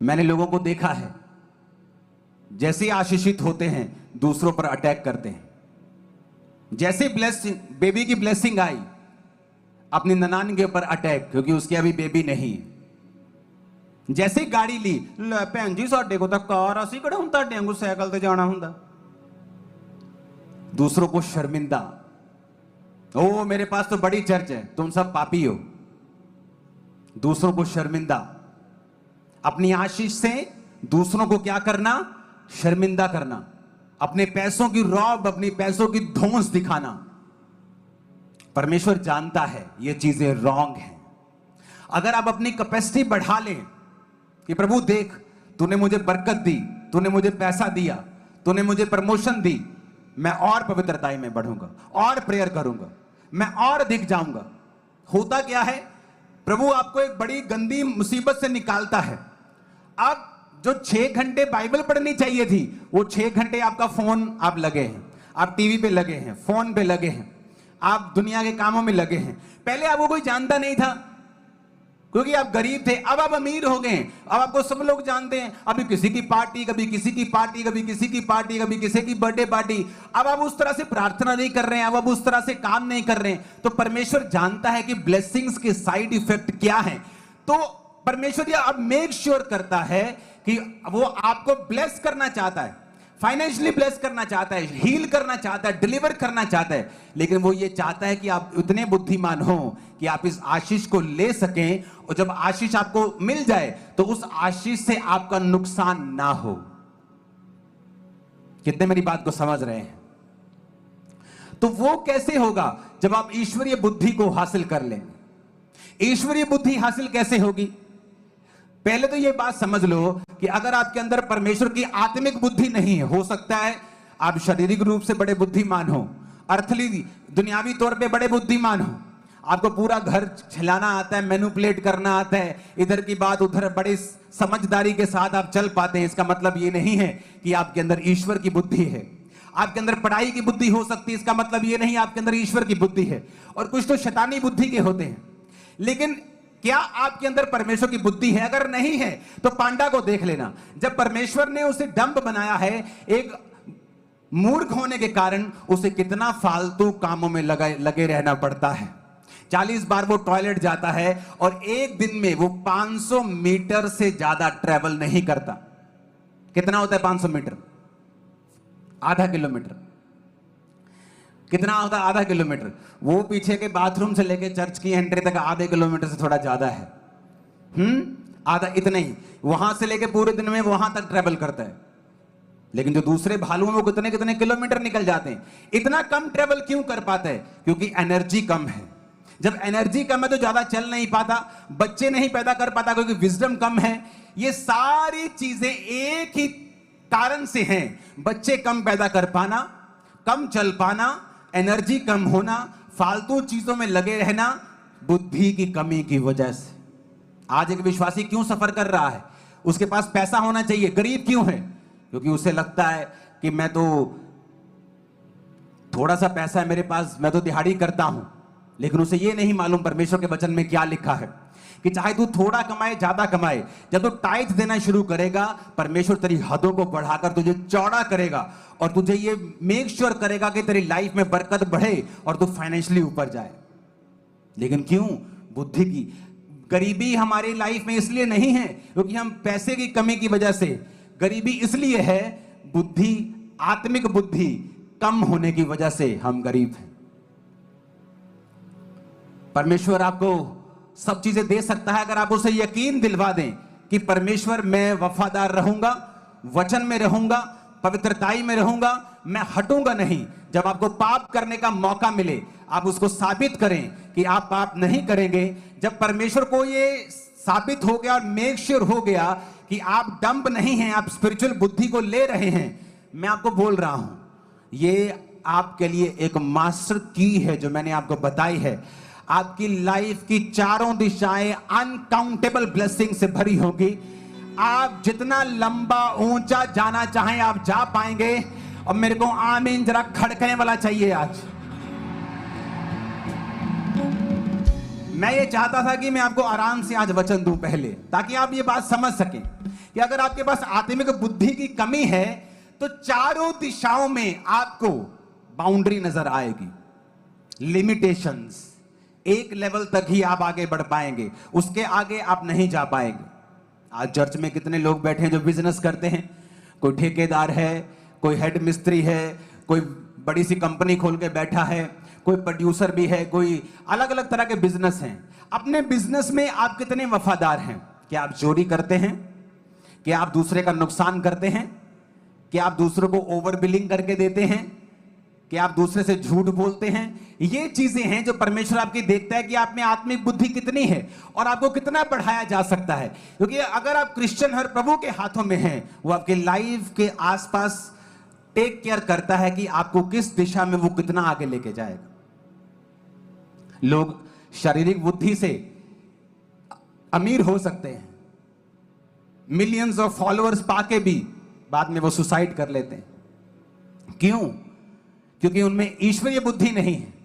मैंने लोगों को देखा है, जैसे ही आशीषित होते हैं दूसरों पर अटैक करते हैं। जैसे ब्लेसिंग, बेबी की ब्लेसिंग आई, अपनी ननान के ऊपर अटैक, क्योंकि उसकी अभी बेबी नहीं है। जैसे ही गाड़ी ली, ले भैन जी साडे को तो कार असी किहड़ा हुण तुहाडे वांगू साइकिल ते जाना हुंदा। दूसरों को शर्मिंदा, ओ मेरे पास तो बड़ी चर्च है, तुम सब पापी हो। दूसरों को शर्मिंदा, अपनी आशीष से दूसरों को क्या करना, शर्मिंदा करना, अपने पैसों की रौब, अपनी पैसों की धौंस दिखाना। परमेश्वर जानता है ये चीजें रॉन्ग हैं। अगर आप अपनी कैपेसिटी बढ़ा लें कि प्रभु देख, तूने मुझे बरकत दी, तूने मुझे पैसा दिया, तूने मुझे प्रमोशन दी, मैं और पवित्रताई में बढ़ूंगा, और प्रेयर करूंगा, मैं और दिख जाऊंगा। होता क्या है, प्रभु आपको एक बड़ी गंदी मुसीबत से निकालता है। अब जो 6 घंटे बाइबल पढ़नी चाहिए थी, वो 6 घंटे आपका फोन आप लगे हैं, आप टीवी पे लगे हैं, फोन पे लगे हैं, आप दुनिया के कामों में लगे हैं। पहले आपको कोई जानता नहीं था क्योंकि आप गरीब थे, अब आप अमीर हो गए, अब आपको सब लोग जानते हैं। अभी किसी की पार्टी, कभी किसी की पार्टी, कभी किसी की पार्टी, कभी किसी की बर्थडे पार्टी। अब आप उस तरह से प्रार्थना नहीं कर रहे हैं, अब आप उस तरह से काम नहीं कर रहे हैं। तो परमेश्वर जानता है कि ब्लेसिंग्स के साइड इफेक्ट क्या है। तो परमेश्वर यह अब मेक श्योर करता है कि वो आपको ब्लेस करना चाहता है, फाइनेंशियली ब्लेस करना चाहता है, हील करना चाहता है, डिलीवर करना चाहता है। लेकिन वो ये चाहता है कि आप उतने बुद्धिमान हो कि आप इस आशीष को ले सकें, और जब आशीष आपको मिल जाए तो उस आशीष से आपका नुकसान ना हो। कितने मेरी बात को समझ रहे हैं? तो वो कैसे होगा जब आप ईश्वरीय बुद्धि को हासिल कर लेंगे। ईश्वरीय बुद्धि हासिल कैसे होगी? पहले तो ये बात समझ लो कि अगर आपके अंदर परमेश्वर की आत्मिक बुद्धि नहीं है, हो सकता है आप शारीरिक रूप से बड़े बुद्धिमान हो, अर्थली दुनियावी तौर पे बड़े बुद्धिमान हो, आपको पूरा घर चलाना आता है, मैनिपुलेट करना आता है, इधर की बात उधर बड़ी समझदारी के साथ आप चल पाते हैं। इसका मतलब ये नहीं है कि आपके अंदर ईश्वर की बुद्धि है। आपके अंदर पढ़ाई की बुद्धि हो सकती है, इसका मतलब ये नहीं आपके अंदर ईश्वर की बुद्धि है। और कुछ तो शैतानी बुद्धि के होते हैं। लेकिन क्या आपके अंदर परमेश्वर की बुद्धि है? अगर नहीं है तो पांडा को देख लेना। जब परमेश्वर ने उसे डंब बनाया है, एक मूर्ख होने के कारण उसे कितना फालतू कामों में लगे रहना पड़ता है। 40 बार वो टॉयलेट जाता है और एक दिन में वो 500 मीटर से ज्यादा ट्रेवल नहीं करता। कितना होता है 500 मीटर? आधा किलोमीटर। कितना होता है आधा किलोमीटर? वो पीछे के बाथरूम से लेके चर्च की एंट्री तक आधे किलोमीटर से थोड़ा ज्यादा है। आधा, इतना ही। वहां से लेके पूरे दिन में वहां तक ट्रेवल करता है। लेकिन जो दूसरे भालू हैं वो कितने कितने किलोमीटर निकल जाते हैं। इतना कम ट्रेवल क्यों कर पाते हैं? क्योंकि एनर्जी कम है। जब एनर्जी कम है तो ज्यादा चल नहीं पाता, बच्चे नहीं पैदा कर पाता क्योंकि विजडम कम है। ये सारी चीजें एक ही कारण से हैं, बच्चे कम पैदा कर पाना, कम चल पाना, एनर्जी कम होना, फालतू चीजों में लगे रहना, बुद्धि की कमी की वजह से। आज एक विश्वासी क्यों सफर कर रहा है? उसके पास पैसा होना चाहिए, गरीब क्यों है? क्योंकि उसे लगता है कि मैं तो थोड़ा सा पैसा है मेरे पास, मैं तो दिहाड़ी करता हूं। लेकिन उसे यह नहीं मालूम परमेश्वर के वचन में क्या लिखा है कि चाहे तू थोड़ा कमाए ज्यादा कमाए, जब तू टाइथ देना शुरू करेगा, परमेश्वर तेरी हदों को बढ़ाकर तुझे चौड़ा करेगा और तुझे ये मेक श्योर करेगा कि तेरी लाइफ में बरकत बढ़े और तू फाइनेंशियली ऊपर जाए। लेकिन क्यों? बुद्धि की गरीबी हमारी लाइफ में इसलिए नहीं है क्योंकि हम पैसे की कमी की वजह से, गरीबी इसलिए है बुद्धि, आत्मिक बुद्धि कम होने की वजह से हम गरीब हैं। परमेश्वर आपको सब चीजें दे सकता है अगर आप उसे यकीन दिलवा दें कि परमेश्वर मैं वफादार रहूंगा, वचन में रहूंगा, पवित्रताई में रहूंगा, मैं हटूंगा नहीं। जब आपको पाप करने का मौका मिले, आप उसको साबित करें कि आप पाप नहीं करेंगे। जब परमेश्वर को ये साबित हो गया और मेक श्योर हो गया कि आप डंब नहीं हैं, आप स्पिरिचुअल बुद्धि को ले रहे हैं, मैं आपको बोल रहा हूं, ये आपके लिए एक मास्टर की है जो मैंने आपको बताई है। आपकी लाइफ की चारों दिशाएं अनकाउंटेबल ब्लेसिंग से भरी होगी। आप जितना लंबा ऊंचा जाना चाहें आप जा पाएंगे। और मेरे को आमीन जरा खड़कने वाला चाहिए आज। मैं ये चाहता था कि मैं आपको आराम से आज वचन दूं पहले, ताकि आप ये बात समझ सकें कि अगर आपके पास आत्मिक बुद्धि की कमी है तो चारों दिशाओं में आपको बाउंड्री नजर आएगी, लिमिटेशंस। एक लेवल तक ही आप आगे बढ़ पाएंगे, उसके आगे आप नहीं जा पाएंगे। आज चर्च में कितने लोग बैठे हैं जो बिजनेस करते हैं, कोई ठेकेदार है, कोई हेड मिस्त्री है, कोई बड़ी सी कंपनी खोल के बैठा है, कोई प्रोड्यूसर भी है, कोई अलग अलग तरह के बिजनेस हैं। अपने बिजनेस में आप कितने वफादार हैं? क्या आप चोरी करते हैं? क्या आप दूसरे का नुकसान करते हैं? क्या आप दूसरों को ओवर बिलिंग करके देते हैं? क्या आप दूसरे से झूठ बोलते हैं? ये चीजें हैं जो परमेश्वर आपकी देखता है कि आप में आत्मिक बुद्धि कितनी है और आपको कितना बढ़ाया जा सकता है। क्योंकि अगर आप क्रिश्चियन हर प्रभु के हाथों में हैं, वो आपके लाइफ के आसपास टेक केयर करता है कि आपको किस दिशा में वो कितना आगे लेके जाएगा। लोग शारीरिक बुद्धि से अमीर हो सकते हैं, मिलियंस ऑफ फॉलोअर्स पाके भी बाद में वो सुसाइड कर लेते हैं। क्यों? क्योंकि उनमें ईश्वरीय बुद्धि नहीं है।